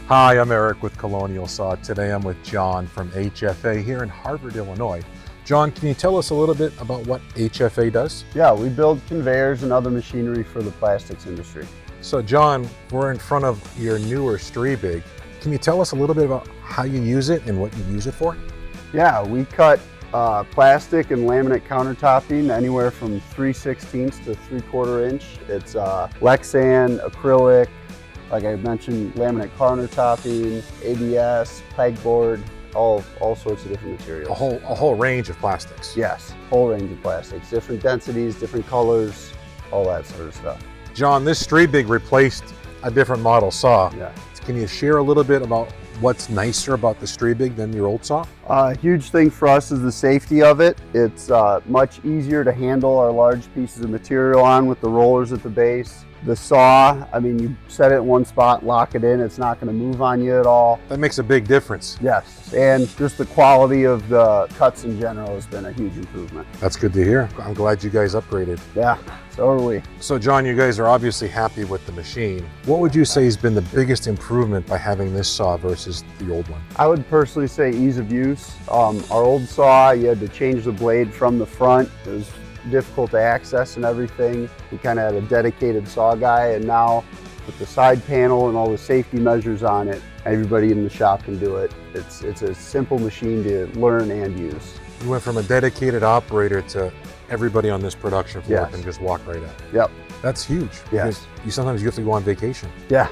Hi, I'm Eric with Colonial Saw. Today I'm with John from HFA here in Harvard, Illinois. John, can you tell us a little bit about what HFA does? Yeah, we build conveyors and other machinery for the plastics industry. So John, we're in front of your newer STRIEBIG. Can you tell us a little bit about how you use it and what you use it for? Yeah, we cut plastic and laminate countertopping anywhere from 3/16 to 3/4 inch. It's Lexan, acrylic, like I mentioned, laminate countertopping, ABS, pegboard, all sorts of different materials. A whole range of plastics. Yes, whole range of plastics, different densities, different colors, all that sort of stuff. John, this STRIEBIG replaced a different model saw. Yeah. Can you share a little bit about what's nicer about the STRIEBIG than your old saw? A huge thing for us is the safety of it. It's much easier to handle our large pieces of material on with the rollers at the base. The saw, I mean, you set it in one spot, lock it in, it's not going to move on you at all. That makes a big difference. Yes, and just the quality of the cuts in general has been a huge improvement. That's good to hear. I'm glad you guys upgraded. Yeah, so are we. So John, you guys are obviously happy with the machine. What would you say has been the biggest improvement by having this saw versus the old one? I would personally say ease of use. Our old saw, you had to change the blade from the front. It was difficult to access and everything. We kind of had a dedicated saw guy, and now with the side panel and all the safety measures on it, everybody in the shop can do it. It's a simple machine to learn and use. You went from a dedicated operator to everybody on this production floor Yes. can just walk right out. Yep. That's huge. Yes. Because sometimes you have to go on vacation. Yeah.